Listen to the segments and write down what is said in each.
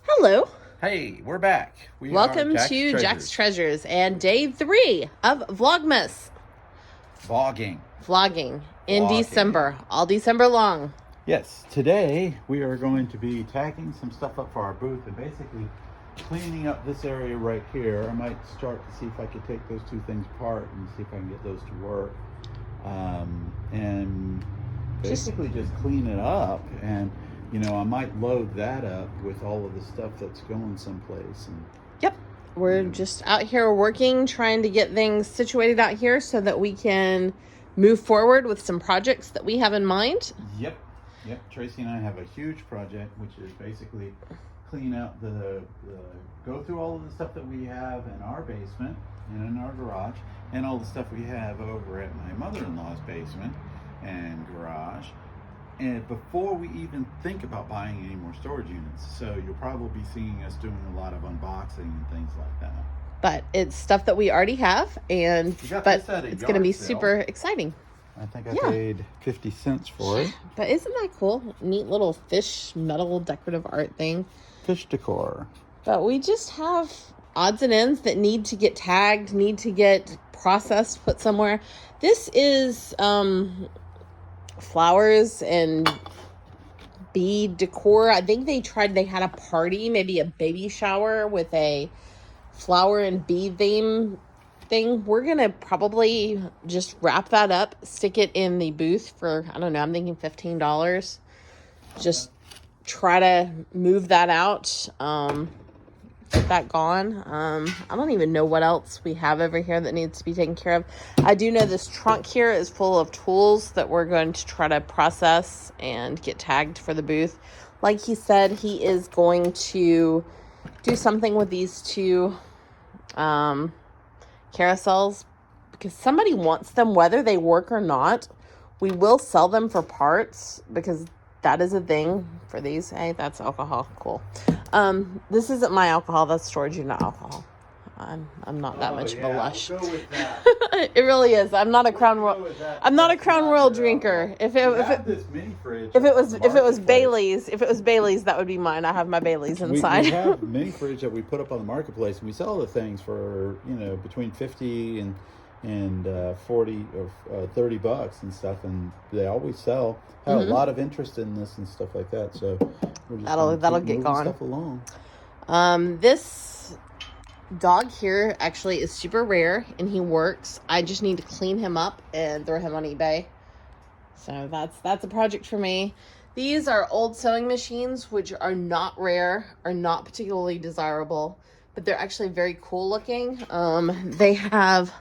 Hello. Hey, we're back. Welcome to Jack's Treasures and day 3 of Vlogmas. Vlogging in December, all December long. Yes, today we are going to be tagging some stuff up for our booth and basically cleaning up this area right here. I might start to see if I could take those two things apart and see if I can get those to work. And basically just clean it up, and you know, I might load that up with all of the stuff that's going someplace. And yep, we're just out here working, trying to get things situated out here so that we can move forward with some projects that we have in mind. Yep. Tracy and I have a huge project, which is basically clean out go through all of the stuff that we have in our basement and in our garage, and all the stuff we have over at my mother-in-law's basement and garage. And before we even think about buying any more storage units. So you'll probably be seeing us doing a lot of unboxing and things like that. But it's stuff that we already have, and but it's going to be super exciting. I think I paid 50 cents for it. But isn't that cool? Neat little fish metal decorative art thing. Fish decor. But we just have odds and ends that need to get tagged, need to get processed, put somewhere. This is flowers and bead decor. I think they had a party, maybe a baby shower with a flower and bead theme thing. We're gonna probably just wrap that up, stick it in the booth for, I don't know, I'm thinking $15. Just try to move that out, get that gone. I don't even know what else we have over here that needs to be taken care of. I do know this trunk here is full of tools that we're going to try to process and get tagged for the booth. Like he said, he is going to do something with these two carousels because somebody wants them, whether they work or not. We will sell them for parts because that is a thing for these. Hey, that's alcohol. Cool. This isn't my alcohol. That's storage unit alcohol. I'm not that much of a lush. We'll go with that. It really is. I'm not a Crown Royal drinker. If it was Bailey's, that would be mine. I have my Bailey's inside. We have mini fridge that we put up on the marketplace, and we sell the things for, you know, between 50 and 40 or $30 and stuff, and they always sell. Have a lot of interest in this and stuff like that, so we're just that'll get going. Stuff along. This dog here actually is super rare, and he works. I just need to clean him up and throw him on eBay. So that's a project for me. These are old sewing machines, which are not rare, are not particularly desirable, but they're actually very cool looking. They have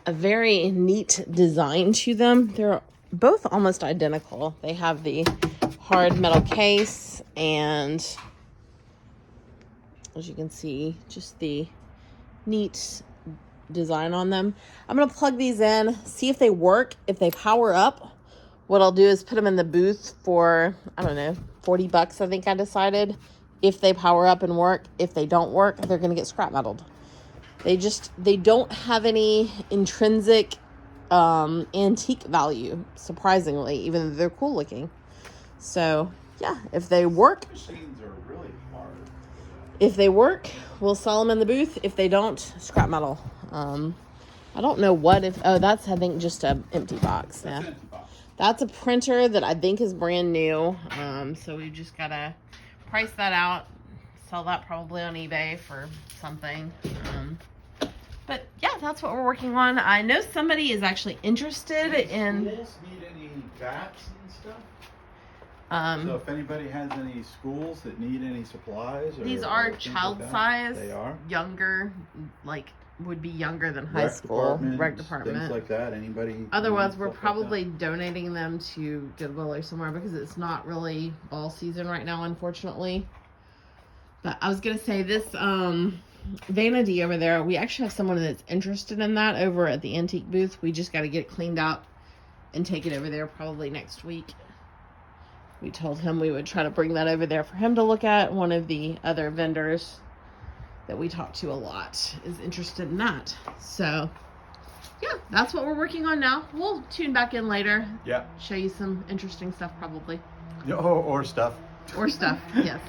a very neat design to them. They're both almost identical. They have the hard metal case, and as you can see, just the neat design on them. I'm going to plug these in, see if they work. If they power up, what I'll do is put them in the booth for, I don't know, $40, I think I decided. If they power up and work. If they don't work, they're going to get scrap metaled. They don't have any intrinsic antique value, surprisingly, even though they're cool looking. So yeah, if they work, machines are really hard. If they work, we'll sell them in the booth. If they don't, scrap metal. I don't know that's, I think, just an empty box. Yeah, that's a printer that I think is brand new. So we've just gotta price that out, sell that probably on eBay for something. But yeah, that's what we're working on. I know somebody is actually interested in. Schools need any bats and stuff? So if anybody has any schools that need any supplies, these are child size. They are younger, like would be younger than high school. Rec department, things like that. Anybody? Otherwise, we're probably donating them to Goodwill or somewhere because it's not really ball season right now, unfortunately. But I was gonna say this. Vanity over there, we actually have someone that's interested in that over at the antique booth. We just got to get it cleaned out and take it over there probably next week. We told him we would try to bring that over there for him to look at. One of the other vendors that we talk to a lot is interested in that. So yeah, that's what we're working on now. We'll tune back in later. Yeah. Show you some interesting stuff probably. Or stuff. Or stuff, yes.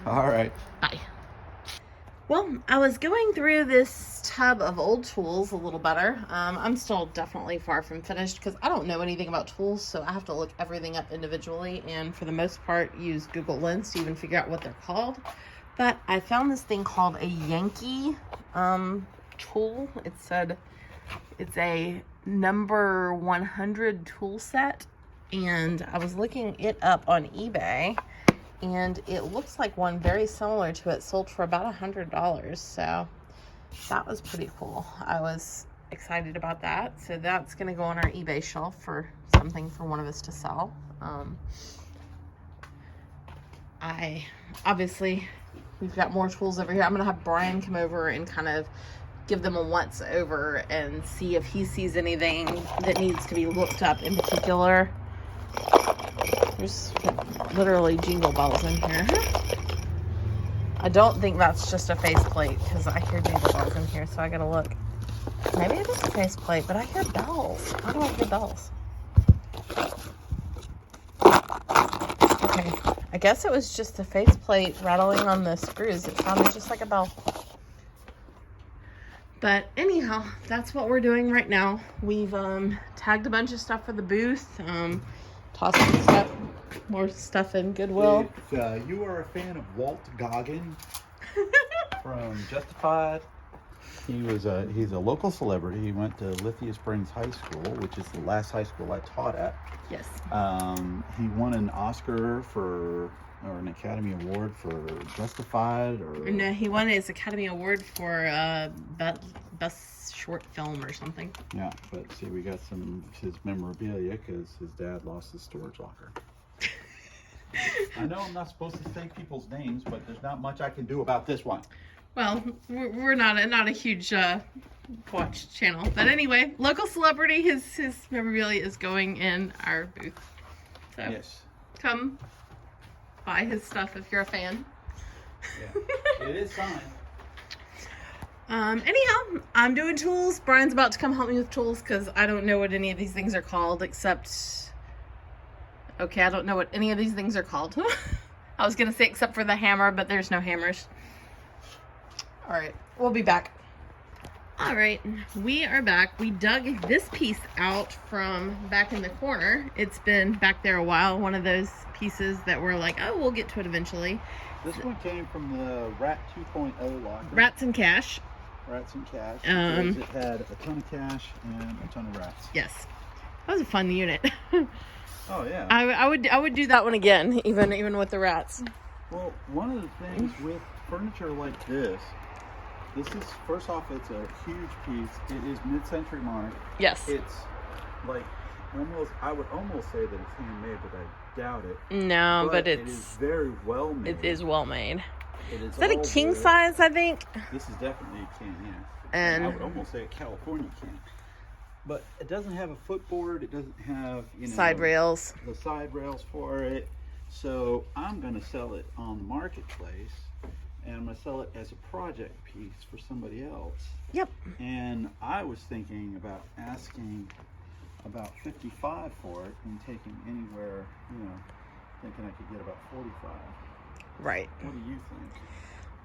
All right. Bye. Well, I was going through this tub of old tools a little better. I'm still definitely far from finished because I don't know anything about tools, so I have to look everything up individually and for the most part use Google Lens to even figure out what they're called. But I found this thing called a Yankee tool. It said it's a number 100 tool set, and I was looking it up on eBay, and it looks like one very similar to it sold for about $100. So that was pretty cool. I was excited about that. So that's going to go on our eBay shelf for something for one of us to sell. Obviously we've got more tools over here. I'm going to have Brian come over and kind of give them a once over and see if he sees anything that needs to be looked up in particular. There's literally jingle bells in here. I don't think that's just a faceplate because I hear jingle bells in here, so I gotta look. Maybe it is a faceplate, but I hear bells. How do I hear bells? Okay, I guess it was just the faceplate rattling on the screws. It sounded just like a bell. But anyhow, that's what we're doing right now. We've tagged a bunch of stuff for the booth. Tossed some stuff, more stuff in Goodwill. If you are a fan of Walt Goggin from Justified, he's a local celebrity. He went to Lithia Springs High School, which is the last high school I taught at. Yes. He won an Oscar or an Academy Award for Justified, or no, he won his Academy Award for best short film or something. Yeah, but see, we got some of his memorabilia because his dad lost his storage locker. I know I'm not supposed to say people's names, but there's not much I can do about this one. Well, we're not a huge watch channel, but anyway, local celebrity. His memorabilia is going in our booth. So Yes. Come buy his stuff if you're a fan. Yeah, it is signed. Anyhow, I'm doing tools. Brian's about to come help me with tools because I don't know what any of these things are called except... Okay, I don't know what any of these things are called. I was going to say except for the hammer, but there's no hammers. Alright, we'll be back. Alright, we are back. We dug this piece out from back in the corner. It's been back there a while. One of those pieces that we're like, oh, we'll get to it eventually. This one came from the Rat 2.0 locker. Rats and cash. Rats and cash. Because it had a ton of cash and a ton of rats. Yes. That was a fun unit. Oh yeah. I would do that one again, even with the rats. Well, one of the things with furniture like this is, first off, it's a huge piece. It is mid-century mark. Yes. It's like I would almost say that it's handmade, but I doubt it. No, but it is very well made. It is well made. Is that a king size, I think? This is definitely a king, yeah. And I would almost say a California king. But it doesn't have a footboard. It doesn't have, side rails. The side rails for it. So I'm going to sell it on the marketplace, and I'm going to sell it as a project piece for somebody else. Yep. And I was thinking about asking about 55 for it and taking anywhere, thinking I could get about 45. Right. What do you think?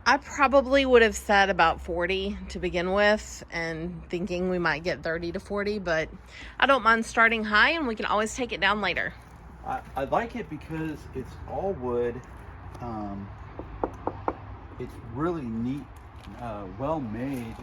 I probably would have said about 40 to begin with and thinking we might get 30 to 40, but I don't mind starting high and we can always take it down later. I like it because it's all wood. It's really neat, well made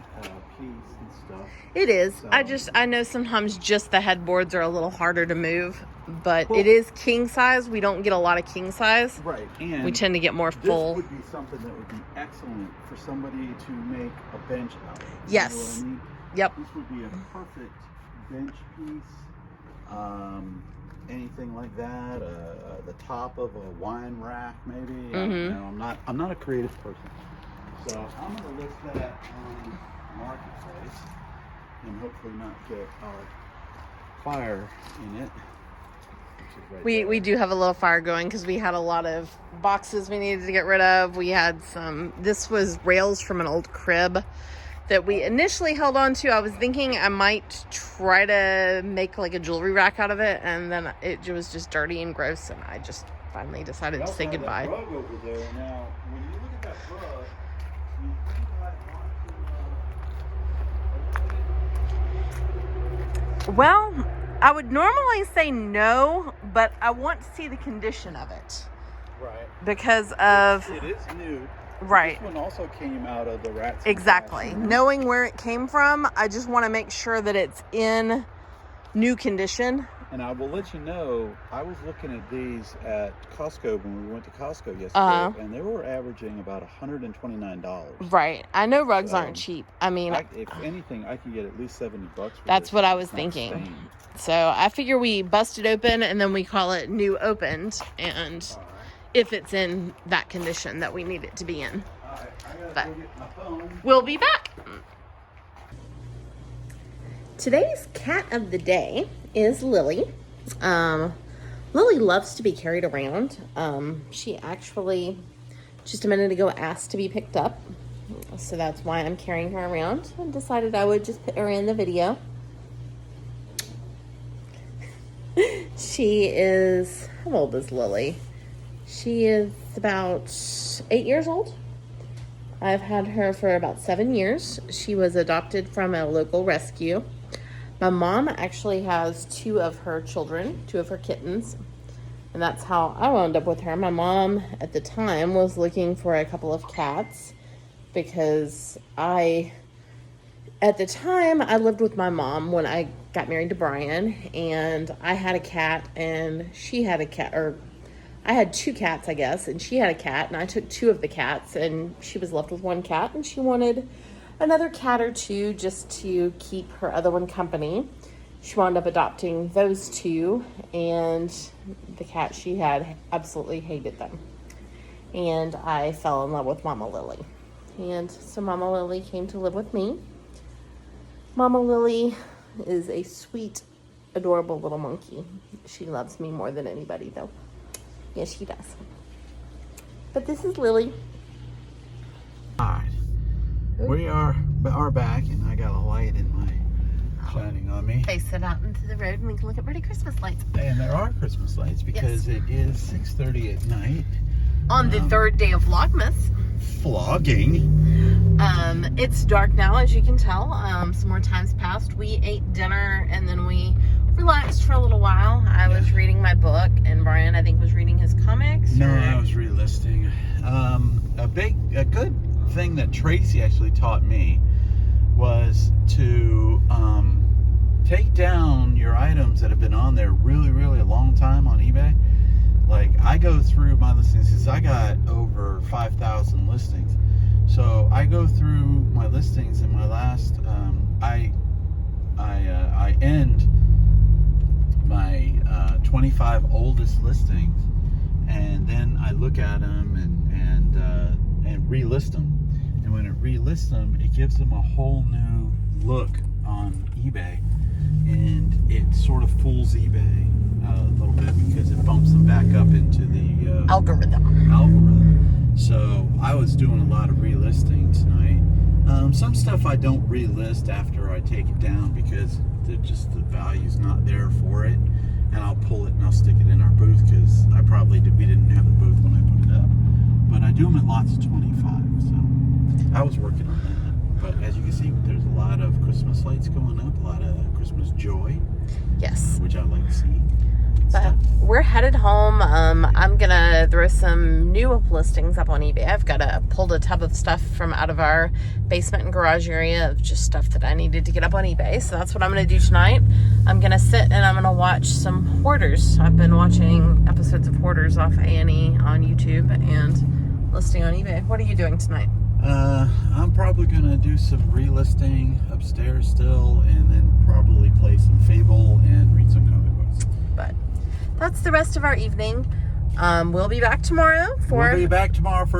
piece and stuff. It is. So, I know sometimes just the headboards are a little harder to move, but it is king size. We don't get a lot of king size. Right. And we tend to get more full. This would be something that would be excellent for somebody to make a bench out of. Yes. You know what I mean? Yep. This would be a perfect bench piece. Anything like that. The top of a wine rack, maybe. Mm-hmm. I'm not a creative person. So I'm going to list that on Marketplace and hopefully not get our fire in it. We do have a little fire going because we had a lot of boxes we needed to get rid of. We had this was rails from an old crib that we initially held on to. I was thinking I might try to make like a jewelry rack out of it, and then it was just dirty and gross, and I just finally decided to say goodbye. That rug over there. Now, when you look at that rug, you think I want to Well, I would normally say no, but I want to see the condition of it. Right. Because of... It is new. Right. This one also came out of the rats. Exactly. Knowing where it came from, I just want to make sure that it's in new condition. And I will let you know, I was looking at these at Costco when we went to Costco yesterday, and they were averaging about $129. Right. I know rugs aren't cheap. I mean, if anything, I could get at least $70 for that's this. what I was thinking. So I figure we bust it open and then we call it new opened, and if it's in that condition that we need it to be in. All right, I gotta But go get my phone. we'll be back. Today's cat of the day is Lily. Lily loves to be carried around. She actually, just a minute ago, asked to be picked up. So that's why I'm carrying her around, and decided I would just put her in the video. She is, how old is Lily? She is about 8 years old. I've had her for about 7 years. She was adopted from a local rescue. My mom actually has 2 of her children, 2 of her kittens, and that's how I wound up with her. My mom at the time was looking for a couple of cats because at the time I lived with my mom when I got married to Brian, and I had a cat and she had a cat, or I had 2 cats, I guess, and she had a cat, and I took 2 of the cats, and she was left with 1 cat, and she wanted another cat or 2 just to keep her other one company. She wound up adopting those 2, and the cat she had absolutely hated them. And I fell in love with Mama Lily. And so Mama Lily came to live with me. Mama Lily is a sweet, adorable little monkey. She loves me more than anybody, though. Yes, she does. But this is Lily. All right. We are back, and I got a light in my shining on me. Face it out into the road and we can look at pretty Christmas lights. And there are Christmas lights because it is 6:30 at night. On the 3rd day of Vlogmas. Vlogging. It's dark now, as you can tell. Some more time's passed. We ate dinner and then we relaxed for a little while. I was reading my book, and Brian, I think, was reading his comics. No, I was relisting. A good thing that Tracy actually taught me was to take down your items that have been on there really, really a long time on eBay. Like, I go through my listings because I got over 5,000 listings. So I go through my listings, and my last I end my 25 oldest listings, and then I look at them and relist them. And when it relists them, it gives them a whole new look on eBay, and it sort of fools eBay a little bit because it bumps them back up into the algorithm. So I was doing a lot of relisting tonight. Some stuff I don't relist after I take it down because the value's not there for it, and I'll pull it and I'll stick it in our booth because we didn't have the booth when I put it up. But I do them at lots of 25, so I was working on that. But as you can see, there's a lot of Christmas lights going up, a lot of Christmas joy. Yes. Which I like to see. But we're headed home. I'm gonna throw some new listings up on eBay. I've pulled a tub of stuff from out of our basement and garage area of just stuff that I needed to get up on eBay. So that's what I'm gonna do tonight. I'm gonna sit and I'm gonna watch some Hoarders. I've been watching episodes of Hoarders off A&E on YouTube and listing on eBay. What are you doing tonight? I'm probably gonna do some relisting upstairs still, and then probably play some Fable and read some comic books. But that's the rest of our evening. We'll be back tomorrow for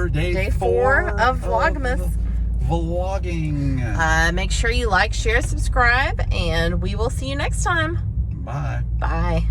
day 4 of Vlogmas. Vlogging. Make sure you like, share, subscribe, and we will see you next time. Bye. Bye.